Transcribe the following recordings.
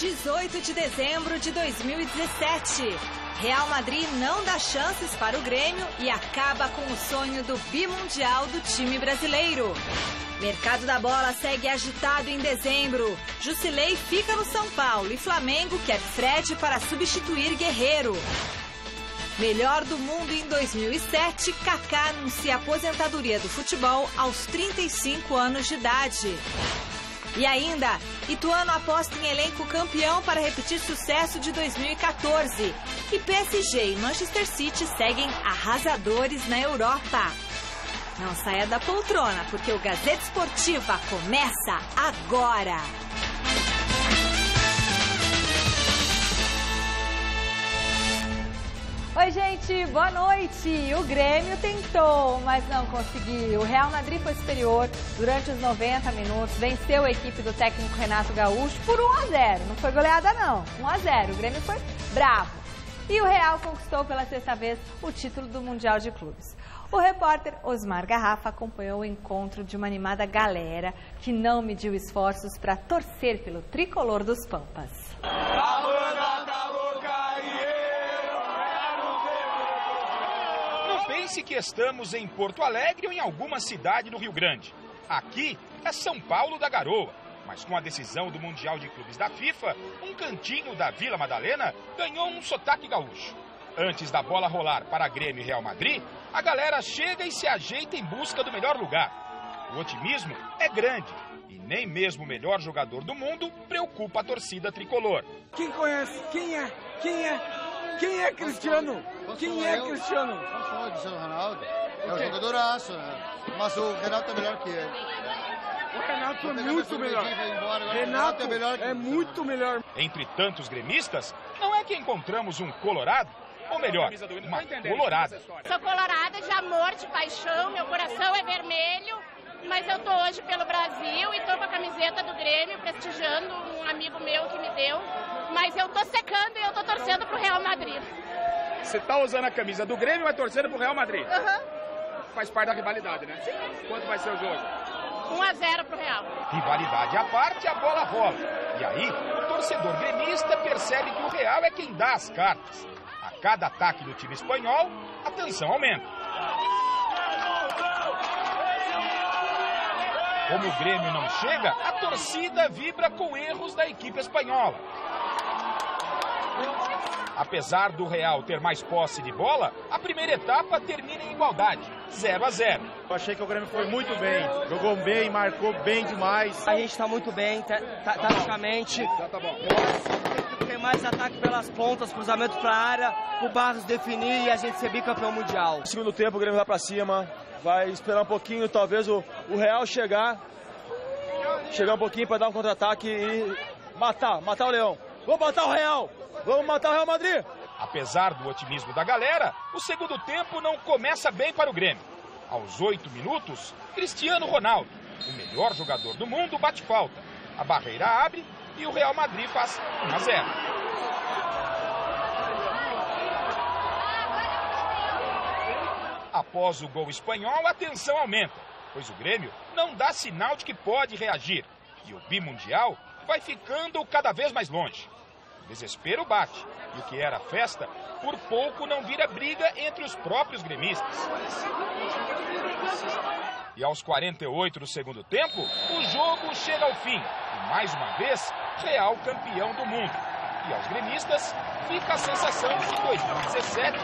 18 de dezembro de 2017. Real Madrid não dá chances para o Grêmio e acaba com o sonho do bimundial do time brasileiro. Mercado da bola segue agitado em dezembro. Jusilei fica no São Paulo e Flamengo quer Fred para substituir Guerreiro. Melhor do mundo em 2007, Kaká anuncia a aposentadoria do futebol aos 35 anos de idade. E ainda, Ituano aposta em elenco campeão para repetir sucesso de 2014. E PSG e Manchester City seguem arrasadores na Europa. Não saia da poltrona, porque o Gazeta Esportiva começa agora. Oi, gente, boa noite. O Grêmio tentou, mas não conseguiu. O Real Madrid foi superior durante os 90 minutos, venceu a equipe do técnico Renato Gaúcho por 1-0. Não foi goleada, não. 1-0. O Grêmio foi bravo. E o Real conquistou pela sexta vez o título do Mundial de Clubes. O repórter Osmar Garrafa acompanhou o encontro de uma animada galera que não mediu esforços para torcer pelo tricolor dos Pampas. Não pense que estamos em Porto Alegre ou em alguma cidade do Rio Grande. Aqui é São Paulo da Garoa. Mas com a decisão do Mundial de Clubes da FIFA, um cantinho da Vila Madalena ganhou um sotaque gaúcho. Antes da bola rolar para Grêmio e Real Madrid, a galera chega e se ajeita em busca do melhor lugar. O otimismo é grande e nem mesmo o melhor jogador do mundo preocupa a torcida tricolor. Quem conhece? Quem é? Quem é Cristiano? Quem é Cristiano? Não sou o Cristiano Ronaldo. É um jogadoraço, né? Mas o Renato é melhor que ele. O Renato é muito melhor. Renato é muito melhor. Entre tantos gremistas, não é que encontramos um colorado, ou melhor, uma colorada. Sou colorada de amor, de paixão, meu coração é vermelho, mas eu tô hoje pelo Brasil e tô com a camiseta do Grêmio, prestigiando um amigo meu que me deu, mas eu tô secando e eu tô torcendo pro Real Madrid. Você tá usando a camisa do Grêmio e vai torcendo pro Real Madrid? Faz parte da rivalidade, né? Sim. Quanto vai ser o jogo? 1-0 pro Real. Rivalidade à parte, a bola rola. E aí, o torcedor gremista percebe que o Real é quem dá as cartas. A cada ataque do time espanhol, a tensão aumenta. Como o Grêmio não chega, a torcida vibra com erros da equipe espanhola. Apesar do Real ter mais posse de bola, a primeira etapa termina em igualdade, 0-0. Eu achei que o Grêmio foi muito bem, jogou bem, marcou bem demais. A gente está muito bem, taticamente. Tá bom. Tem mais ataque pelas pontas, cruzamento para a área, o Barros definir e a gente ser bicampeão mundial. No segundo tempo o Grêmio vai para cima, vai esperar um pouquinho, talvez o Real chegar um pouquinho para dar um contra-ataque e matar o Leão. Vamos matar o Real! Vamos matar o Real Madrid! Apesar do otimismo da galera, o segundo tempo não começa bem para o Grêmio. Aos 8 minutos, Cristiano Ronaldo, o melhor jogador do mundo, bate falta. A barreira abre e o Real Madrid faz 1-0. Após o gol espanhol, a tensão aumenta, pois o Grêmio não dá sinal de que pode reagir. E o bimundial vai ficando cada vez mais longe. O desespero bate, e o que era festa, por pouco não vira briga entre os próprios gremistas. E aos 48 do segundo tempo, o jogo chega ao fim. E mais uma vez, Real campeão do mundo. E aos gremistas, fica a sensação de que 2017,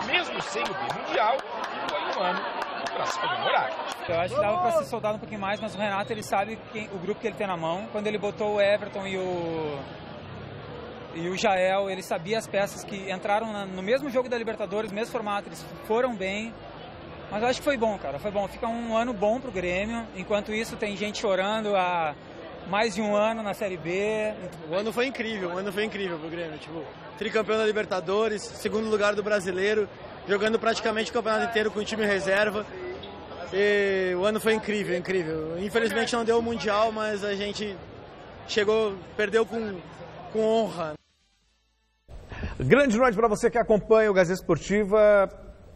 mesmo sem o bimundial, foi um ano para se comemorar. Eu acho que dava para ser soldado um pouquinho mais, mas o Renato, ele sabe o grupo que ele tem na mão. Quando ele botou o Everton e o Jael, ele sabia as peças que entraram no mesmo jogo da Libertadores, mesmo formato, eles foram bem. Mas eu acho que foi bom, cara, foi bom. Fica um ano bom pro Grêmio, enquanto isso tem gente chorando há mais de um ano na Série B. O ano foi incrível pro Grêmio. Tipo, tricampeão da Libertadores, segundo lugar do Brasileiro, jogando praticamente o campeonato inteiro com o time reserva. E o ano foi incrível. Infelizmente não deu o Mundial, mas a gente perdeu com honra. Grande noite para você que acompanha o Gazeta Esportiva.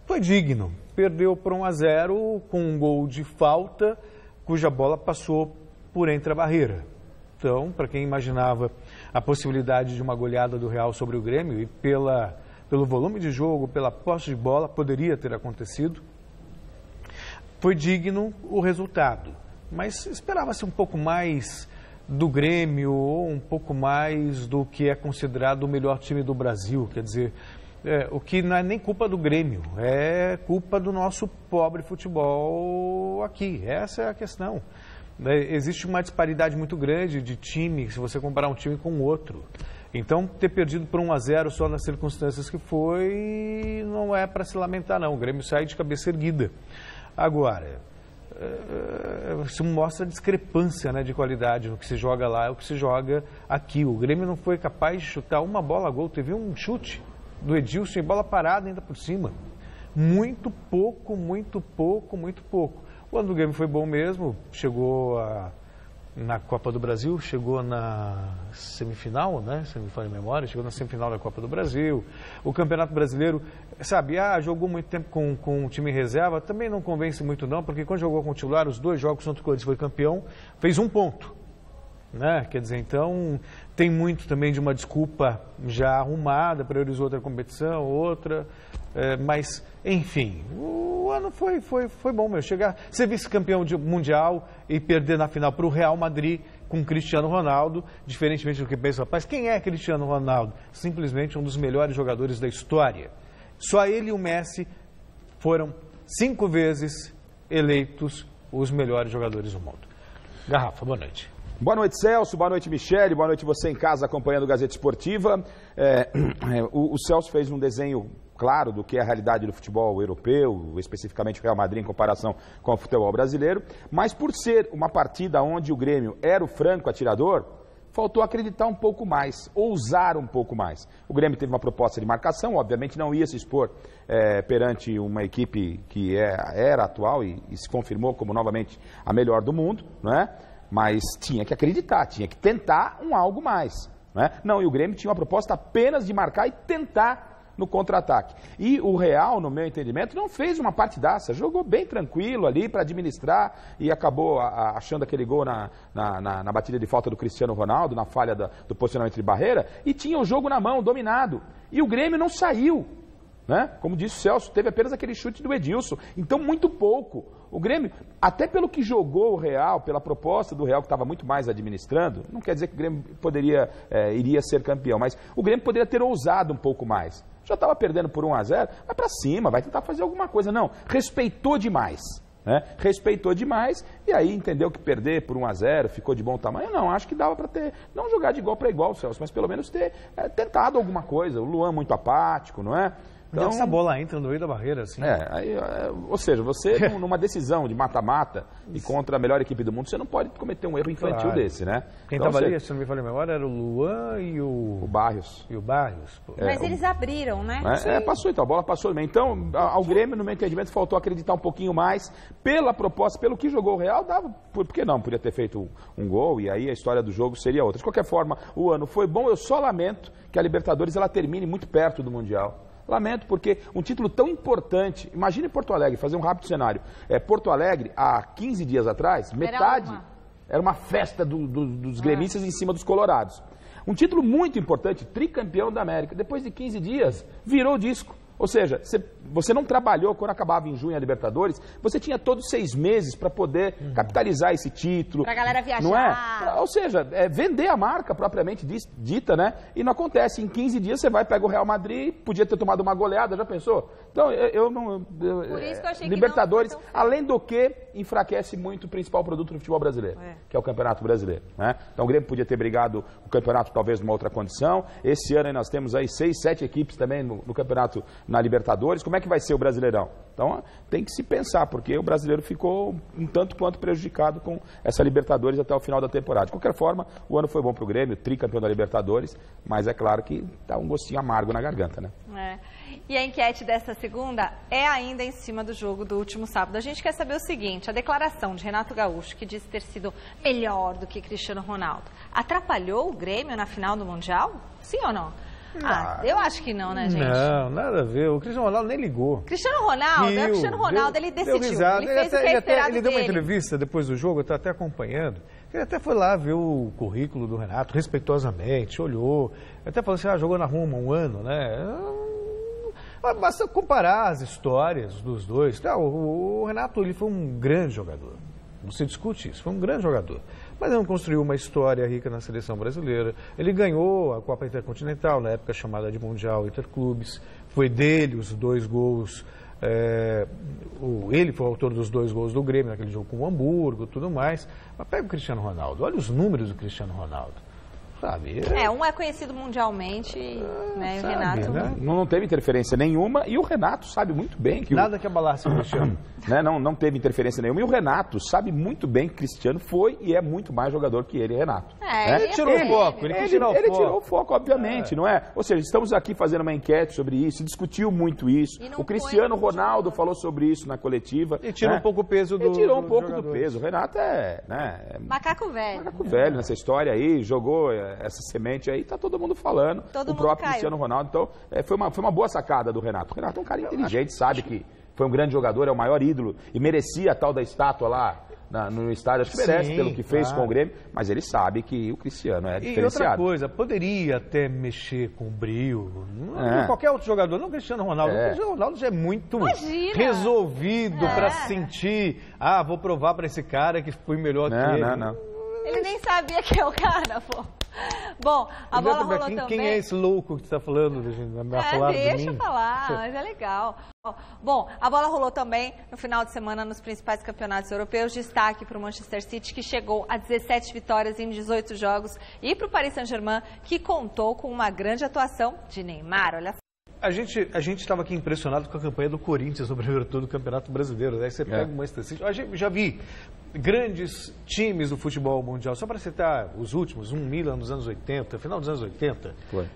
Foi digno. Perdeu por 1-0 com um gol de falta, cuja bola passou por entre a barreira. Então, para quem imaginava a possibilidade de uma goleada do Real sobre o Grêmio e pelo volume de jogo, pela posse de bola, poderia ter acontecido. Foi digno o resultado, mas esperava-se um pouco mais do Grêmio ou um pouco mais do que é considerado o melhor time do Brasil. Quer dizer, o que não é nem culpa do Grêmio, é culpa do nosso pobre futebol aqui. Essa é a questão. Existe uma disparidade muito grande de time, se você comparar um time com o outro. Então, ter perdido por 1-0 só nas circunstâncias que foi, não é para se lamentar, não. O Grêmio sai de cabeça erguida. Agora, isso mostra a discrepância, né, de qualidade no que se joga lá e o que se joga aqui. O Grêmio não foi capaz de chutar uma bola a gol. Teve um chute do Edilson e bola parada ainda por cima. Muito pouco, muito pouco, muito pouco. O ano do Grêmio foi bom mesmo, chegou na Copa do Brasil, chegou na semifinal, né? Se não me falha a memória, chegou na semifinal da Copa do Brasil. O Campeonato Brasileiro, sabe, jogou muito tempo com o time reserva, também não convence muito não, porque quando jogou com o titular, os 2 jogos contra o Corinthians foi campeão, fez 1 ponto. Né? Quer dizer, então, tem muito também de uma desculpa já arrumada, priorizou outra competição, outra, mas, enfim, o ano foi bom mesmo. Ser vice-campeão mundial e perder na final para o Real Madrid com Cristiano Ronaldo, diferentemente do que pensa, rapaz, quem é Cristiano Ronaldo? Simplesmente um dos melhores jogadores da história. Só ele e o Messi foram 5 vezes eleitos os melhores jogadores do mundo. Garrafa, boa noite. Boa noite, Celso. Boa noite, Michele. Boa noite você em casa acompanhando o Gazeta Esportiva. O Celso fez um desenho claro do que é a realidade do futebol europeu, especificamente o Real Madrid em comparação com o futebol brasileiro. Mas por ser uma partida onde o Grêmio era o franco atirador, faltou acreditar um pouco mais, ousar um pouco mais. O Grêmio teve uma proposta de marcação, obviamente não ia se expor perante uma equipe que era atual e se confirmou como novamente a melhor do mundo, não é? Mas tinha que acreditar, tinha que tentar algo mais. Não, e o Grêmio tinha uma proposta apenas de marcar e tentar no contra-ataque. E o Real, no meu entendimento, não fez uma partidaça, jogou bem tranquilo ali para administrar e acabou achando aquele gol na batida de falta do Cristiano Ronaldo, na falha do posicionamento de barreira, e tinha o jogo na mão, dominado. E o Grêmio não saiu. Como disse o Celso, teve apenas aquele chute do Edilson, então muito pouco. O Grêmio, até pelo que jogou o Real, pela proposta do Real que estava muito mais administrando, não quer dizer que o Grêmio iria ser campeão, mas o Grêmio poderia ter ousado um pouco mais. Já estava perdendo por 1-0, vai para cima, vai tentar fazer alguma coisa. Não, respeitou demais. Respeitou demais e aí entendeu que perder por 1-0 ficou de bom tamanho. Não, acho que dava para ter, não jogar de igual para igual, Celso, mas pelo menos ter tentado alguma coisa. O Luan muito apático, não é? Então, essa bola entra no meio da barreira, assim. Ou seja, você numa decisão de mata-mata e contra a melhor equipe do mundo, você não pode cometer um erro infantil desse, né? Quem estava ali, se não me falha a memória, era o Luan e o Barrios. E o Barrios. Mas eles abriram, né? Passou então, a bola passou. Então, ao Grêmio, no meu entendimento, faltou acreditar um pouquinho mais pela proposta, pelo que jogou o Real, dava, por que não? Podia ter feito um gol e aí a história do jogo seria outra. De qualquer forma, o ano foi bom, eu só lamento que a Libertadores ela termine muito perto do Mundial. Lamento, porque um título tão importante, imagine Porto Alegre, fazer um rápido cenário. Porto Alegre, há 15 dias atrás, metade era uma festa dos gremistas em cima dos colorados. Um título muito importante, tricampeão da América, depois de 15 dias, virou disco. Ou seja, você não trabalhou quando acabava em junho a Libertadores, você tinha todos 6 meses para poder capitalizar esse título. Para a galera viajar. Não é? Ou seja, vender a marca propriamente dita, né? E não acontece. Em 15 dias você vai, pega o Real Madrid, podia ter tomado uma goleada, já pensou? Então, eu não... Por isso que eu achei Libertadores, que não além do que, enfraquece muito o principal produto do futebol brasileiro, que é o Campeonato Brasileiro. Né? Então o Grêmio podia ter brigado o campeonato talvez numa outra condição. Esse ano aí nós temos aí 6, 7 equipes também no campeonato na Libertadores. Como é que vai ser o Brasileirão? Então tem que se pensar, porque o brasileiro ficou um tanto quanto prejudicado com essa Libertadores até o final da temporada. De qualquer forma, o ano foi bom para o Grêmio, tricampeão da Libertadores, mas é claro que dá um gostinho amargo na garganta, né? E a enquete dessa segunda é ainda em cima do jogo do último sábado. A gente quer saber o seguinte, a declaração de Renato Gaúcho, que disse ter sido melhor do que Cristiano Ronaldo, atrapalhou o Grêmio na final do Mundial? Sim ou não? Eu acho que não, né, gente? Não, nada a ver. O Cristiano Ronaldo nem ligou. Cristiano Ronaldo, ele decidiu. Ele fez o que é esperado ele deu uma dele. entrevista depois do jogo, eu estou até acompanhando. Ele até foi lá ver o currículo do Renato, respeitosamente, olhou. Até falou assim, jogou na Roma um ano, né? Basta comparar as histórias dos dois. O Renato, ele foi um grande jogador. Você discute isso, foi um grande jogador. Mas ele não construiu uma história rica na seleção brasileira. Ele ganhou a Copa Intercontinental, na época chamada de Mundial Interclubes. Foi dele os 2 gols. Ele foi o autor dos 2 gols do Grêmio naquele jogo com o Hamburgo e tudo mais. Mas pega o Cristiano Ronaldo, olha os números do Cristiano Ronaldo. Sabe? Um é conhecido mundialmente, né? E o Renato... Né? Não teve interferência nenhuma e o Renato sabe muito bem que... Nada que abalasse o Cristiano. Né? Não teve interferência nenhuma e o Renato sabe muito bem que Cristiano foi e é muito mais jogador que ele, Renato. Ele tirou o foco. Ele tirou o foco, obviamente, não é? Ou seja, estamos aqui fazendo uma enquete sobre isso, discutiu muito isso. O Cristiano Ronaldo falou sobre isso na coletiva. E tirou um pouco o peso do... Ele tirou um pouco do peso. O Renato é macaco velho. Macaco velho nessa história aí, jogou essa semente aí, tá todo mundo falando. O próprio Cristiano Ronaldo. Então, foi uma boa sacada do Renato. O Renato é um cara inteligente, sabe que foi um grande jogador, é o maior ídolo e merecia a tal da estátua lá no estádio. Acho que merece pelo que fez com o Grêmio, mas ele sabe que o Cristiano é diferenciado. E outra coisa, poderia até mexer com o brio. Qualquer outro jogador, não o Cristiano Ronaldo. O Cristiano Ronaldo já é muito resolvido para sentir, vou provar para esse cara que fui melhor que ele. Não. Ele nem sabia que é o cara, pô. Bom, a bola rolou também... Quem é esse louco que você está falando? Deixa eu falar, mas é legal. Bom, a bola rolou também no final de semana nos principais campeonatos europeus. Destaque para o Manchester City, que chegou a 17 vitórias em 18 jogos. E para o Paris Saint-Germain, que contou com uma grande atuação de Neymar. Olha só. A gente estava aqui impressionado com a campanha do Corinthians no primeiro turno do Campeonato Brasileiro. Aí você pega o Manchester City. Eu já vi grandes times do futebol mundial. Só para citar os últimos, Milan nos anos 80, final dos anos 80. Foi.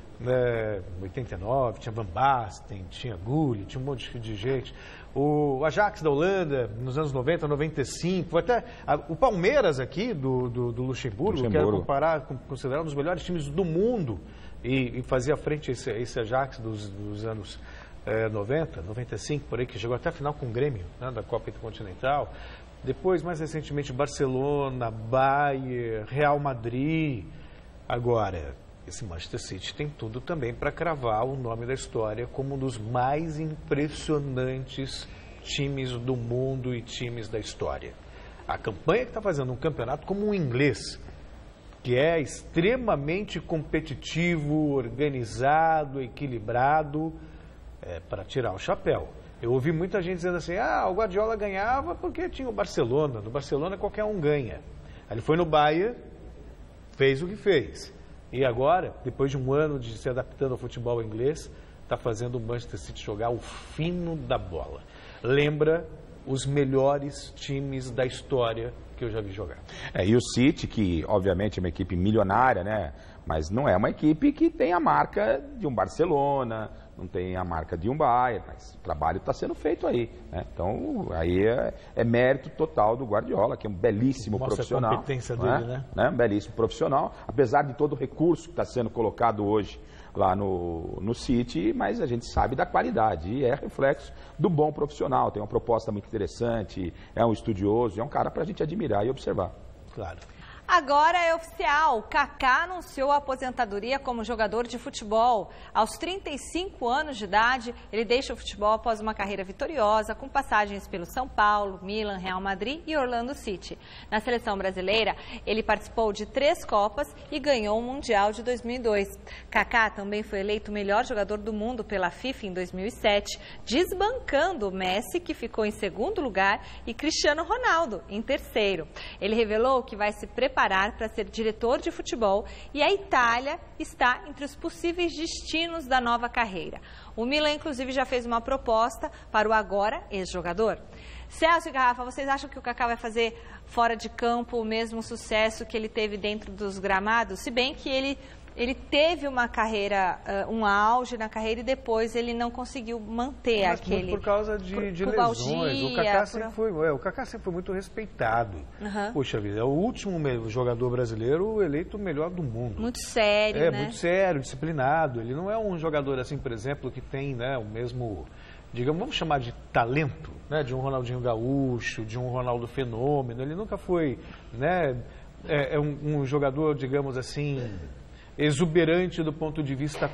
89, tinha Van Basten, tinha Gullit, tinha um monte de gente. O Ajax da Holanda, nos anos 90, 95, até o Palmeiras aqui, do Luxemburgo, que era considerado um dos melhores times do mundo e fazia frente a esse Ajax dos anos 90, 95, por aí, que chegou até a final com o Grêmio, né, da Copa Intercontinental. Depois, mais recentemente, Barcelona, Bayern, Real Madrid. Agora, esse Manchester City tem tudo também para cravar o nome da história como um dos mais impressionantes times do mundo e times da história. A campanha que está fazendo um campeonato como o inglês, que é extremamente competitivo, organizado, equilibrado, para tirar o chapéu. Eu ouvi muita gente dizendo assim, o Guardiola ganhava porque tinha o Barcelona. No Barcelona qualquer um ganha. Aí ele foi no Bayern, fez o que fez. E agora, depois de um ano de se adaptando ao futebol inglês, está fazendo o Manchester City jogar o fino da bola. Lembra os melhores times da história que eu já vi jogar. E o City, que obviamente é uma equipe milionária, né? Mas não é uma equipe que tem a marca de um Barcelona, não tem a marca de um Bayern, mas o trabalho está sendo feito aí, né? Então, aí é mérito total do Guardiola, que é um belíssimo profissional. A competência dele, né? Um belíssimo profissional, apesar de todo o recurso que está sendo colocado hoje lá no City, mas a gente sabe da qualidade e é reflexo do bom profissional. Tem uma proposta muito interessante, é um estudioso, é um cara para a gente admirar e observar. Claro. Agora é oficial, Kaká anunciou a aposentadoria como jogador de futebol. Aos 35 anos de idade, ele deixa o futebol após uma carreira vitoriosa, com passagens pelo São Paulo, Milan, Real Madrid e Orlando City. Na seleção brasileira, ele participou de 3 Copas e ganhou o Mundial de 2002. Kaká também foi eleito o melhor jogador do mundo pela FIFA em 2007, desbancando o Messi, que ficou em segundo lugar, e Cristiano Ronaldo, em terceiro. Ele revelou que vai se preparar para ser diretor de futebol e a Itália está entre os possíveis destinos da nova carreira. O Milan, inclusive, já fez uma proposta para o agora ex-jogador. Celso e Garrafa, vocês acham que o Kaká vai fazer fora de campo o mesmo sucesso que ele teve dentro dos gramados? Se bem que ele ele teve uma carreira, um auge na carreira e depois ele não conseguiu manter Mas aquele... por causa de lesões. O Kaká sempre foi muito respeitado. Poxa vida, é o último jogador brasileiro eleito o melhor do mundo. Muito sério, né? Muito sério, disciplinado. Ele não é um jogador assim, por exemplo, que tem, né, o mesmo, digamos, vamos chamar de talento, né, de um Ronaldinho Gaúcho, de um Ronaldo Fenômeno. Ele nunca foi, né, um jogador, digamos assim, exuberante do ponto de vista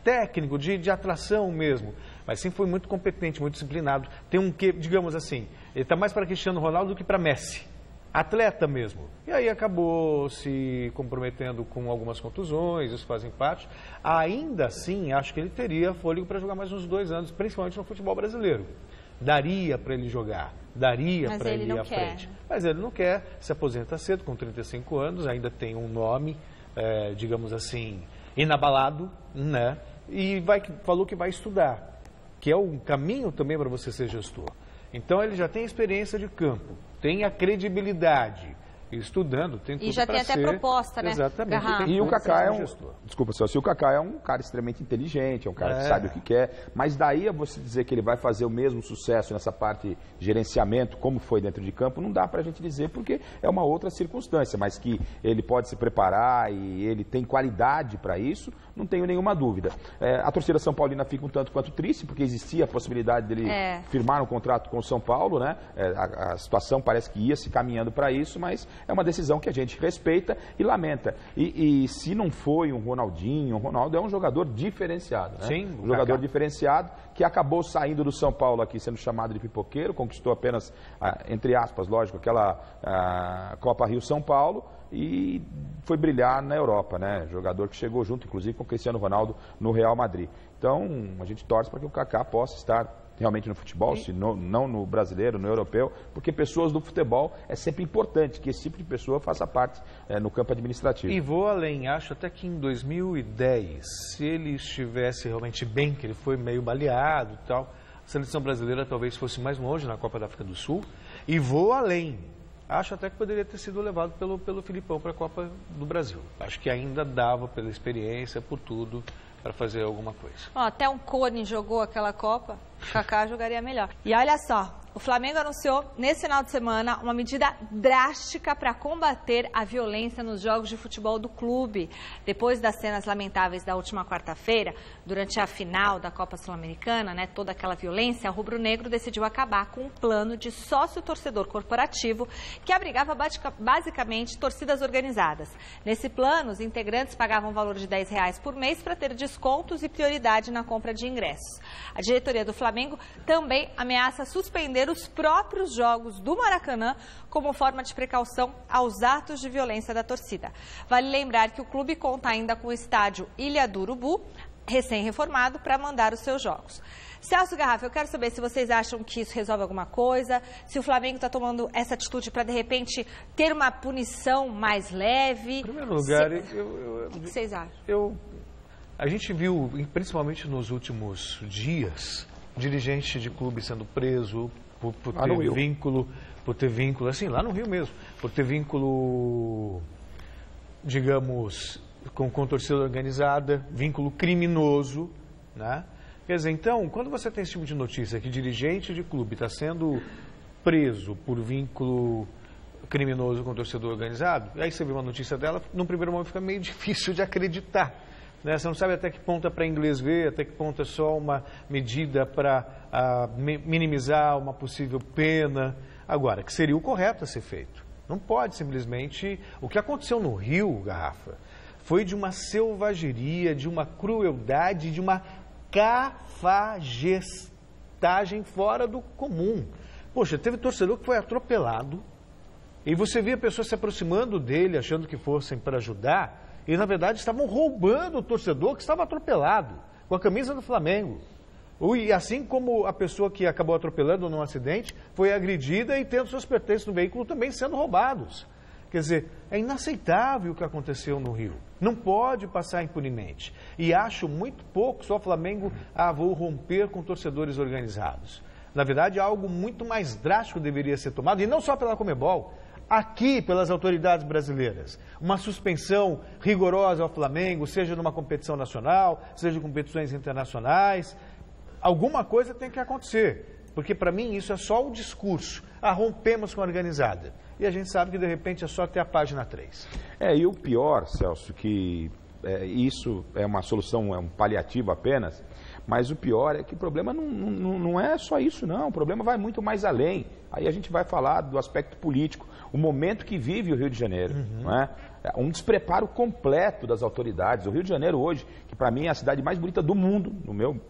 técnico, de atração mesmo, mas sim foi muito competente, muito disciplinado. Tem um que, digamos assim, ele está mais para Cristiano Ronaldo do que para Messi, atleta mesmo. E aí acabou se comprometendo com algumas contusões, isso fazem parte. Ainda assim, acho que ele teria fôlego para jogar mais uns 2 anos, principalmente no futebol brasileiro. Daria para ele jogar, daria para ele ir à frente. Mas ele não quer, se aposenta cedo, com 35 anos, ainda tem um nome, digamos assim, inabalado, né? E falou que vai estudar, que é um caminho também para você ser gestor. Então ele já tem experiência de campo, tem a credibilidade, estudando, tem tudo e já tem até proposta, né? Exatamente. E o Kaká é desculpa, Celso, o Kaká é um cara extremamente inteligente, é um cara que sabe o que quer, mas daí a você dizer que ele vai fazer o mesmo sucesso nessa parte de gerenciamento, como foi dentro de campo, não dá pra gente dizer, porque é uma outra circunstância, mas que ele pode se preparar e ele tem qualidade para isso, não tenho nenhuma dúvida. A torcida São Paulina fica um tanto quanto triste, porque existia a possibilidade dele firmar um contrato com o São Paulo, né? A situação parece que ia se caminhando para isso, mas é uma decisão que a gente respeita e lamenta. E se não foi um Ronaldinho, o Ronaldo é um jogador diferenciado, né? Sim, um jogador diferenciado que acabou saindo do São Paulo aqui, sendo chamado de pipoqueiro, conquistou apenas, entre aspas, lógico, aquela Copa Rio-São Paulo, e foi brilhar na Europa, né? Jogador que chegou junto, inclusive, com o Cristiano Ronaldo no Real Madrid. Então, a gente torce para que o Kaká possa estar realmente no futebol, se não no brasileiro, no europeu, porque pessoas do futebol é sempre importante que esse tipo de pessoa faça parte no campo administrativo. E vou além, acho até que em 2010, se ele estivesse realmente bem, que ele foi meio baleado e tal, a seleção brasileira talvez fosse mais longe na Copa da África do Sul. E vou além, acho até que poderia ter sido levado pelo Filipão para a Copa do Brasil. Acho que ainda dava, pela experiência, por tudo, para fazer alguma coisa. Até um Cone jogou aquela Copa, o Kaká jogaria melhor. E olha só, o Flamengo anunciou nesse final de semana uma medida drástica para combater a violência nos jogos de futebol do clube. Depois das cenas lamentáveis da última quarta-feira, durante a final da Copa Sul-Americana, né, toda aquela violência, o rubro-negro decidiu acabar com um plano de sócio-torcedor corporativo que abrigava basicamente torcidas organizadas. Nesse plano, os integrantes pagavam um valor de R$10 por mês para ter descontos e prioridade na compra de ingressos. A diretoria do Flamengo também ameaça suspender os próprios jogos do Maracanã como forma de precaução aos atos de violência da torcida. Vale lembrar que o clube conta ainda com o estádio Ilha do Urubu, recém-reformado, para mandar os seus jogos. Celso Garrafa, eu quero saber se vocês acham que isso resolve alguma coisa, se o Flamengo está tomando essa atitude para, de repente, ter uma punição mais leve. Em primeiro lugar, o que vocês acham? A gente viu, principalmente nos últimos dias, dirigente de clube sendo preso por ter vínculo, assim, lá no Rio mesmo, por ter vínculo, digamos, com torcida organizada, vínculo criminoso, né? Quer dizer, então, quando você tem esse tipo de notícia que dirigente de clube está sendo preso por vínculo criminoso com torcedor organizado, aí você vê uma notícia dela, num primeiro momento fica meio difícil de acreditar. Né? Você não sabe até que ponto é para inglês ver, até que ponto é só uma medida para minimizar uma possível pena. Agora, que seria o correto a ser feito. Não pode simplesmente... O que aconteceu no Rio, Garrafa, foi de uma selvageria, de uma crueldade, de uma cafagestagem fora do comum. Poxa, teve torcedor que foi atropelado e você via pessoas se aproximando dele, achando que fossem para ajudar, e, na verdade, estavam roubando o torcedor que estava atropelado, com a camisa do Flamengo. E assim como a pessoa que acabou atropelando num acidente foi agredida e tendo seus pertences no veículo também sendo roubados. Quer dizer, é inaceitável o que aconteceu no Rio. Não pode passar impunemente. E acho muito pouco só o Flamengo, vou romper com torcedores organizados. Na verdade, algo muito mais drástico deveria ser tomado, e não só pela Conmebol. aqui pelas autoridades brasileiras. Uma suspensão rigorosa ao Flamengo, seja numa competição nacional, seja em competições internacionais. Alguma coisa tem que acontecer, porque para mim isso é só o discurso. Rompemos com a organizada. E a gente sabe que de repente é só até a página 3. E o pior, Celso, que isso é uma solução, é um paliativo apenas, mas o pior é que o problema não é só isso, não. O problema vai muito mais além. Aí a gente vai falar do aspecto político, o momento que vive o Rio de Janeiro, não é? Um despreparo completo das autoridades. O Rio de Janeiro hoje, que para mim é a cidade mais bonita do mundo,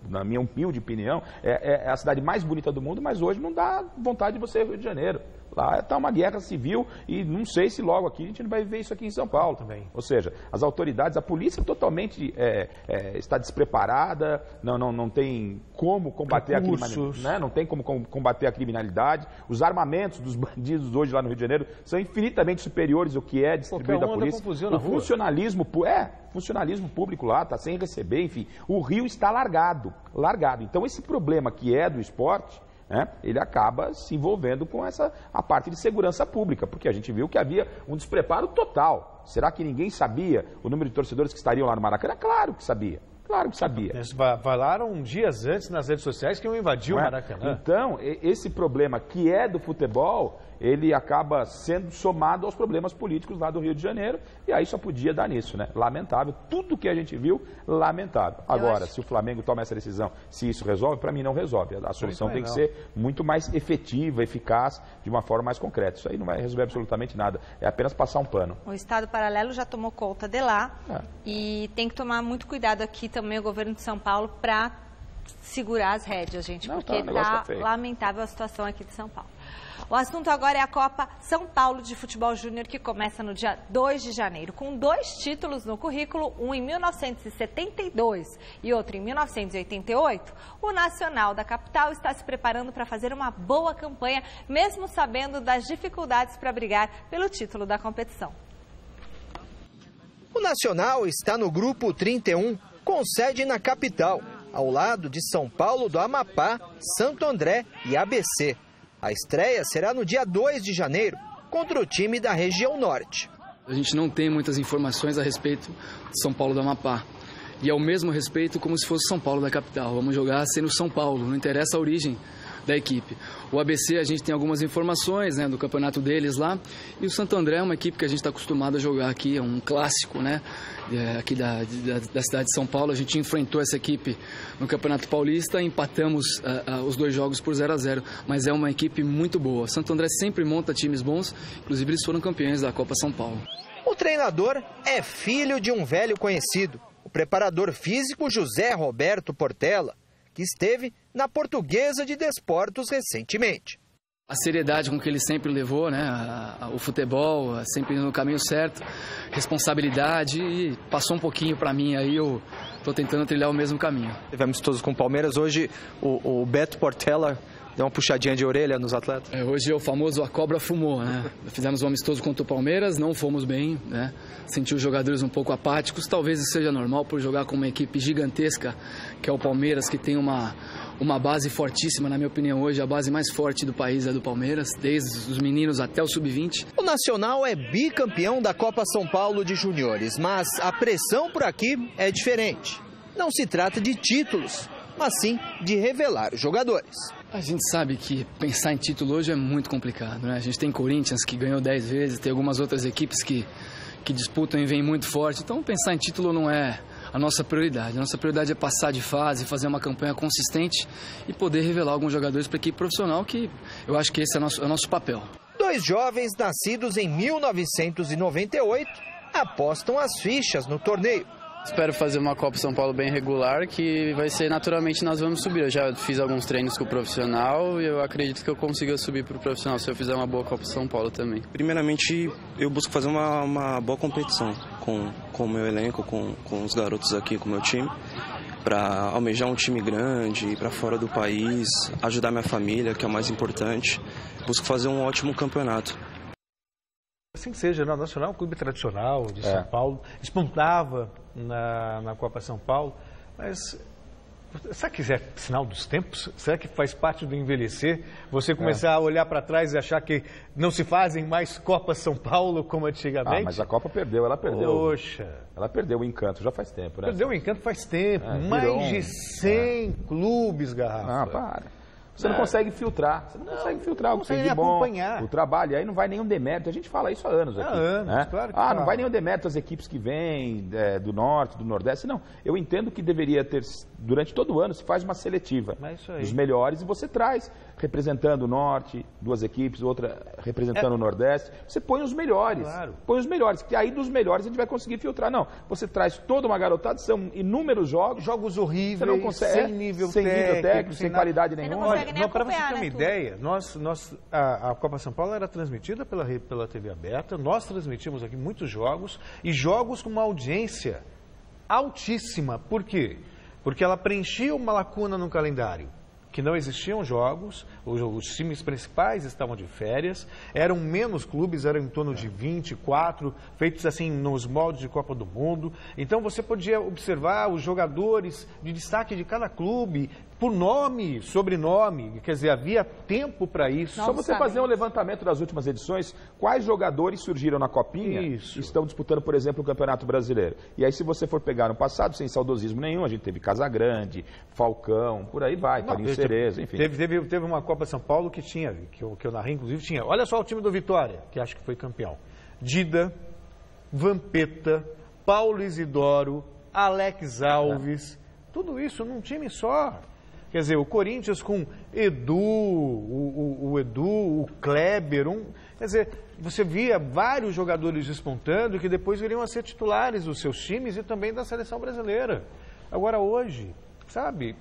na minha humilde opinião, é a cidade mais bonita do mundo, mas hoje não dá vontade de você ir ao Rio de Janeiro. Lá está uma guerra civil e não sei se logo aqui a gente não vai viver isso aqui em São Paulo também. Ou seja, as autoridades, a polícia totalmente está despreparada, não tem como combater a criminalidade, né? Não tem como combater a criminalidade. Os armamentos dos bandidos hoje lá no Rio de Janeiro são infinitamente superiores ao que é distribuído da polícia. O funcionalismo público lá está sem receber, enfim. O Rio está largado. Então esse problema que é do esporte, ele acaba se envolvendo com a parte de segurança pública, porque a gente viu que havia um despreparo total. Será que ninguém sabia o número de torcedores que estariam lá no Maracanã? Claro que sabia. Claro que sabia. Eles falaram dias antes nas redes sociais que iam invadir o Maracanã. Então, esse problema que é do futebol, ele acaba sendo somado aos problemas políticos lá do Rio de Janeiro, e aí só podia dar nisso, né? Lamentável. Tudo que a gente viu, lamentável. Agora, se o Flamengo toma essa decisão, se isso resolve, para mim não resolve. A solução tem que ser muito mais efetiva, eficaz, de uma forma mais concreta. Isso aí não vai resolver absolutamente nada. É apenas passar um pano. O Estado Paralelo já tomou conta de lá e tem que tomar muito cuidado aqui também o governo de São Paulo para segurar as rédeas, gente, porque está lamentável a situação aqui de São Paulo. O assunto agora é a Copa São Paulo de Futebol Júnior, que começa no dia 2 de janeiro, com 2 títulos no currículo, um em 1972 e outro em 1988. O Nacional da capital está se preparando para fazer uma boa campanha, mesmo sabendo das dificuldades para brigar pelo título da competição. O Nacional está no grupo 31, com sede na capital, ao lado de São Paulo do Amapá, Santo André e ABC. A estreia será no dia 2 de janeiro, contra o time da região norte. A gente não tem muitas informações a respeito de São Paulo do Amapá. E é o mesmo respeito como se fosse São Paulo da capital. Vamos jogar sendo São Paulo, não interessa a origem da equipe. O ABC, a gente tem algumas informações, né, do campeonato deles lá. E o Santo André é uma equipe que a gente está acostumado a jogar aqui, é um clássico, né, aqui da cidade de São Paulo. A gente enfrentou essa equipe no Campeonato Paulista, empatamos os 2 jogos por 0-0, mas é uma equipe muito boa. Santo André sempre monta times bons, inclusive eles foram campeões da Copa São Paulo. O treinador é filho de um velho conhecido, o preparador físico José Roberto Portela, que esteve na Portuguesa de Desportos recentemente. A seriedade com que ele sempre levou, né, o futebol, sempre no caminho certo, responsabilidade, e passou um pouquinho para mim, aí eu estou tentando trilhar o mesmo caminho. Tivemos todos com o Palmeiras, hoje o Beto Portela deu uma puxadinha de orelha nos atletas. Hoje é o famoso a cobra fumou, né? Fizemos um amistoso contra o Palmeiras, não fomos bem, né? Senti os jogadores um pouco apáticos, talvez isso seja normal por jogar com uma equipe gigantesca, que é o Palmeiras, que tem uma base fortíssima, na minha opinião hoje, a base mais forte do país é do Palmeiras, desde os meninos até o sub-20. O Nacional é bicampeão da Copa São Paulo de Juniores, mas a pressão por aqui é diferente. Não se trata de títulos, mas sim de revelar os jogadores. A gente sabe que pensar em título hoje é muito complicado, né? A gente tem Corinthians que ganhou 10 vezes, tem algumas outras equipes que disputam e vêm muito forte, então pensar em título não é a nossa prioridade. A nossa prioridade é passar de fase, fazer uma campanha consistente e poder revelar alguns jogadores para a equipe profissional, que eu acho que esse é o nosso papel. 2 jovens nascidos em 1998 apostam as fichas no torneio. Espero fazer uma Copa São Paulo bem regular, que vai ser naturalmente nós vamos subir. Eu já fiz alguns treinos com o profissional e eu acredito que eu consiga subir para o profissional se eu fizer uma boa Copa São Paulo também. Primeiramente, eu busco fazer uma boa competição com o meu elenco, com os garotos aqui, com o meu time, para almejar um time grande, ir para fora do país, ajudar minha família, que é o mais importante. Busco fazer um ótimo campeonato. Assim que seja, o Nacional é um clube tradicional de São Paulo, despontava na Copa São Paulo, mas Será que é sinal dos tempos? Será que faz parte do envelhecer? Você começar a olhar para trás e achar que não se fazem mais Copa São Paulo como antigamente? Mas a Copa perdeu, ela perdeu. Poxa. Ela perdeu o encanto, já faz tempo, né? Perdeu o encanto faz tempo. Mais de 100 clubes, Garrafa. Para. Você não consegue filtrar, o que tem de bom, acompanhar o trabalho, e aí não vai nenhum demérito, a gente fala isso há anos aqui. Claro que não vai nenhum demérito às equipes que vêm do Norte, do Nordeste, não. Eu entendo que deveria ter, durante todo o ano, se faz uma seletiva dos melhores e você traz, representando o Norte, 2 equipes, outra representando o Nordeste, você põe os melhores, que aí dos melhores a gente vai conseguir filtrar. Não, você traz toda uma garotada, são inúmeros jogos horríveis, você não consegue, sem nível técnico, sem qualidade nenhuma. Para você ter uma ideia, a Copa São Paulo era transmitida pela TV aberta, nós transmitimos aqui muitos jogos, e jogos com uma audiência altíssima. Por quê? Porque ela preenchia uma lacuna no calendário, que não existiam jogos, os times principais estavam de férias, eram menos clubes, eram em torno de 24, feitos assim nos moldes de Copa do Mundo. Então você podia observar os jogadores de destaque de cada clube, por nome, sobrenome, quer dizer, havia tempo para isso. Só você fazer um levantamento das últimas edições, quais jogadores surgiram na Copinha e estão disputando, por exemplo, o Campeonato Brasileiro. E aí, se você for pegar no passado, sem saudosismo nenhum, a gente teve Casagrande, Falcão, por aí vai, Paulinho Cerezo, enfim. Teve uma Copa São Paulo que tinha, que eu narrei, inclusive, tinha. Olha só o time do Vitória, que acho que foi campeão. Dida, Vampeta, Paulo Isidoro, Alex Alves, tudo isso num time só. Quer dizer, o Corinthians com Edu, o Edu, o Kleber, quer dizer, você via vários jogadores despontando que depois viriam a ser titulares dos seus times e também da seleção brasileira. Agora hoje, sabe,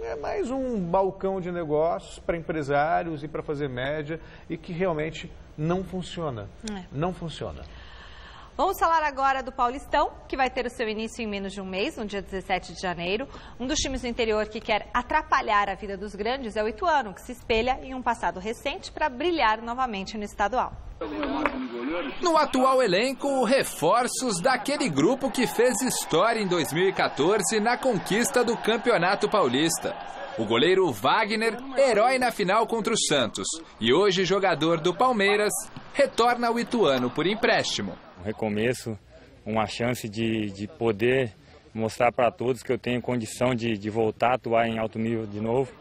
é mais um balcão de negócios para empresários e para fazer média e que realmente não funciona. Não funciona. Vamos falar agora do Paulistão, que vai ter o seu início em menos de um mês, no dia 17 de janeiro. Um dos times do interior que quer atrapalhar a vida dos grandes é o Ituano, que se espelha em um passado recente para brilhar novamente no estadual. No atual elenco, reforços daquele grupo que fez história em 2014 na conquista do Campeonato Paulista. O goleiro Wagner, herói na final contra o Santos, e hoje jogador do Palmeiras, retorna ao Ituano por empréstimo. Um recomeço, uma chance de poder mostrar para todos que eu tenho condição de voltar a atuar em alto nível de novo.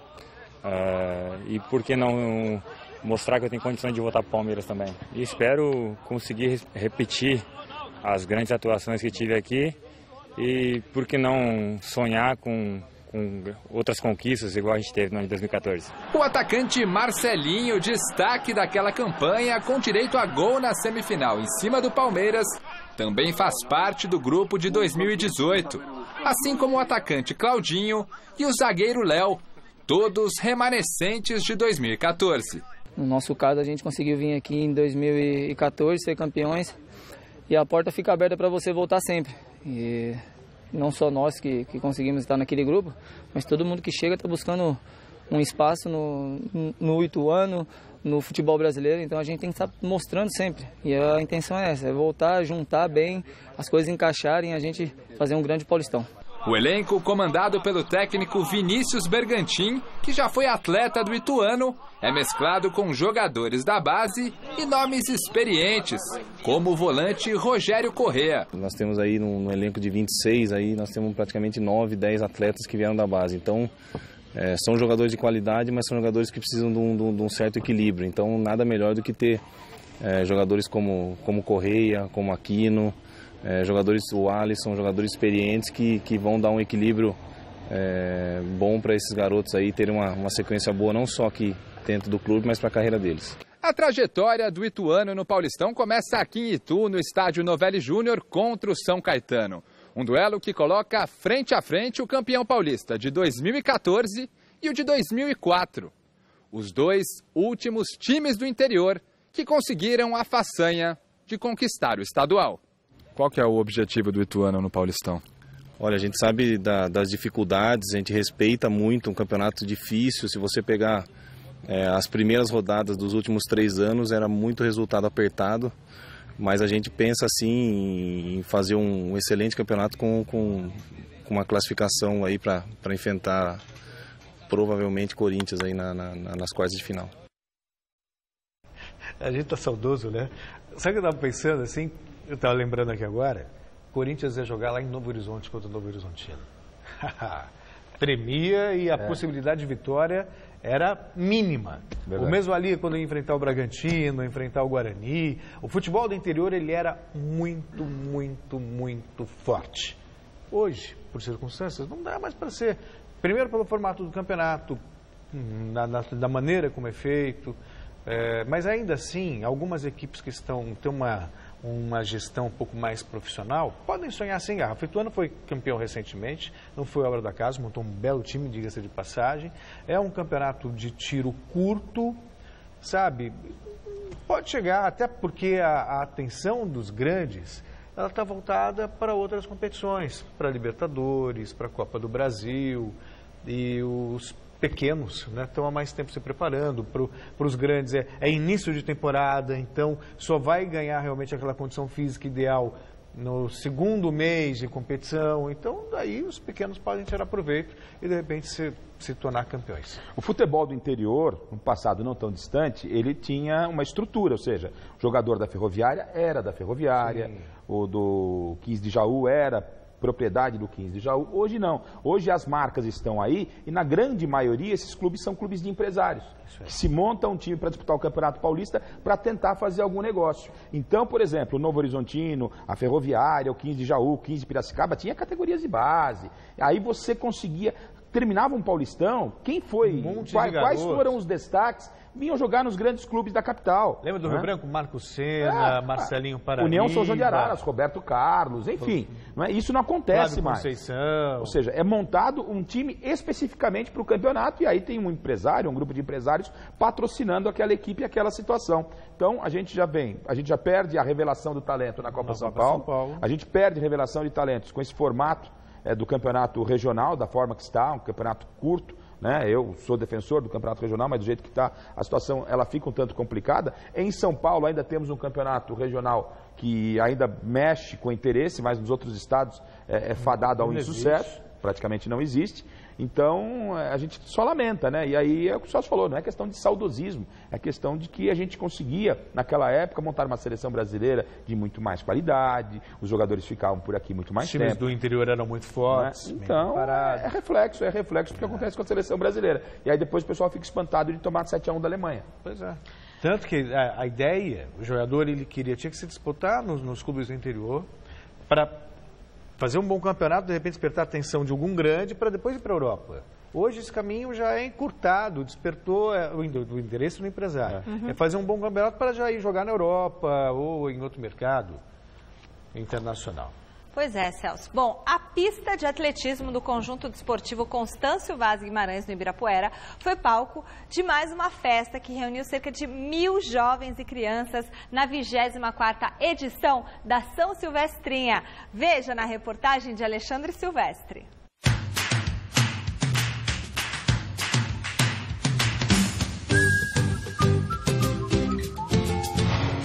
E por que não mostrar que eu tenho condição de voltar para o Palmeiras também. E espero conseguir repetir as grandes atuações que tive aqui e por que não sonhar com outras conquistas igual a gente teve no ano de 2014. O atacante Marcelinho, destaque daquela campanha, com direito a gol na semifinal em cima do Palmeiras, também faz parte do grupo de 2018, assim como o atacante Claudinho e o zagueiro Léo, todos remanescentes de 2014. No nosso caso, a gente conseguiu vir aqui em 2014, ser campeões, e a porta fica aberta para você voltar sempre. E não só nós que conseguimos estar naquele grupo, mas todo mundo que chega está buscando um espaço no Ituano, no futebol brasileiro, então a gente tem que estar mostrando sempre. E a intenção é essa, é voltar, juntar bem, as coisas encaixarem e a gente fazer um grande Paulistão. O elenco, comandado pelo técnico Vinícius Bergantin, que já foi atleta do Ituano, é mesclado com jogadores da base e nomes experientes, como o volante Rogério Correa. Nós temos aí no elenco de 26, aí nós temos praticamente 9, 10 atletas que vieram da base. Então, são jogadores de qualidade, mas são jogadores que precisam de um certo equilíbrio. Então, nada melhor do que ter jogadores como Correa, como Aquino, jogadores, o Alisson, jogadores experientes que vão dar um equilíbrio bom para esses garotos aí terem uma sequência boa, não só aqui dentro do clube, mas para a carreira deles. A trajetória do Ituano no Paulistão começa aqui em Itu, no estádio Novelli Júnior, contra o São Caetano. Um duelo que coloca frente a frente o campeão paulista de 2014 e o de 2004. Os dois últimos times do interior que conseguiram a façanha de conquistar o estadual. Qual que é o objetivo do Ituano no Paulistão? Olha, a gente sabe das dificuldades, a gente respeita muito um campeonato difícil. Se você pegar as primeiras rodadas dos últimos 3 anos, era muito resultado apertado, mas a gente pensa assim em fazer um excelente campeonato com com uma classificação aí para enfrentar provavelmente Corinthians aí nas quartas de final. A gente tá saudoso, né? Sabe o que eu tava pensando assim? Eu tava lembrando aqui agora. Corinthians ia jogar lá em Novo Horizonte contra o Novo Horizontino. Tremia e a possibilidade de vitória era mínima. Verdade. O mesmo ali quando ia enfrentar o Bragantino, enfrentar o Guarani. O futebol do interior ele era muito, muito, muito forte. Hoje, por circunstâncias, não dá mais para ser. Primeiro pelo formato do campeonato, da maneira como é feito. Mas ainda assim, algumas equipes que têm uma gestão um pouco mais profissional podem sonhar sem garrafa. O Ituano foi campeão recentemente, não foi obra da casa, montou um belo time, diga-se de passagem. É um campeonato de tiro curto, sabe? Pode chegar, até porque a atenção dos grandes ela está voltada para outras competições, para a Libertadores, para a Copa do Brasil, e os pequenos, né, estão há mais tempo se preparando. Para os grandes é início de temporada, então só vai ganhar realmente aquela condição física ideal no segundo mês de competição. Então daí os pequenos podem tirar proveito e de repente se tornar campeões. O futebol do interior, no passado não tão distante, ele tinha uma estrutura, ou seja, o jogador da Ferroviária era da Ferroviária, sim, o do 15 de Jaú era propriedade do 15 de Jaú. Hoje não. Hoje as marcas estão aí e na grande maioria esses clubes são clubes de empresários que se montam um time para disputar o Campeonato Paulista para tentar fazer algum negócio. Então, por exemplo, o Novo Horizontino, a Ferroviária, o 15 de Jaú, o 15 de Piracicaba, tinha categorias de base. Aí você conseguia... Terminava um Paulistão, quem foi? Quais foram os destaques? Vinham jogar nos grandes clubes da capital. Lembra do Rio Branco? Marco Senna, Marcelinho Paraíba. União São João de Araras, Roberto Carlos, enfim. Não é? Isso não acontece mais. Conceição. Ou seja, é montado um time especificamente para o campeonato e aí tem um empresário, um grupo de empresários patrocinando aquela equipe e aquela situação. Então a gente já perde a revelação do talento na Copa São Paulo. A gente perde a revelação de talentos com esse formato do campeonato regional, da forma que está, um campeonato curto, né? Eu sou defensor do campeonato regional, mas do jeito que está, a situação ela fica um tanto complicada. Em São Paulo ainda temos um campeonato regional que ainda mexe com interesse, mas nos outros estados é fadado ao insucesso, praticamente não existe. Então, a gente só lamenta, né? E aí é o que o Celso falou, não é questão de saudosismo, é questão de que a gente conseguia, naquela época, montar uma seleção brasileira de muito mais qualidade, os jogadores ficavam por aqui muito mais tempo. Os times do interior eram muito fortes. Né? Então, é reflexo do que acontece com a seleção brasileira. E aí depois o pessoal fica espantado de tomar 7-1 da Alemanha. Pois é. Tanto que a ideia, o jogador tinha que se disputar nos clubes do interior para fazer um bom campeonato, de repente despertar a atenção de algum grande para depois ir para a Europa. Hoje esse caminho já é encurtado, despertou o interesse do empresário. É fazer um bom campeonato para já ir jogar na Europa ou em outro mercado internacional. Pois é, Celso. Bom, a pista de atletismo do Conjunto Desportivo Constâncio Vaz Guimarães, no Ibirapuera, foi palco de mais uma festa que reuniu cerca de 1.000 jovens e crianças na 24ª edição da São Silvestrinha. Veja na reportagem de Alexandre Silvestre.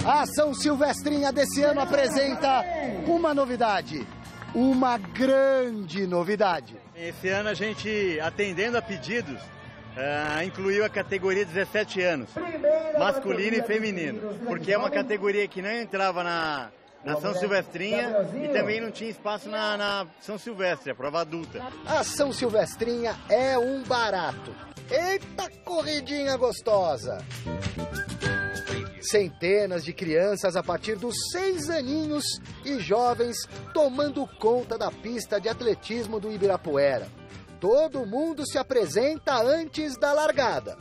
A São Silvestrinha desse ano apresenta uma novidade, uma grande novidade. Esse ano a gente, atendendo a pedidos, incluiu a categoria 17 anos, masculino e feminino, porque é uma categoria que não entrava na São Silvestrinha e também não tinha espaço na São Silvestre, a prova adulta. A São Silvestrinha é um barato. Eita corridinha gostosa! Centenas de crianças a partir dos 6 aninhos e jovens tomando conta da pista de atletismo do Ibirapuera. Todo mundo se apresenta antes da largada.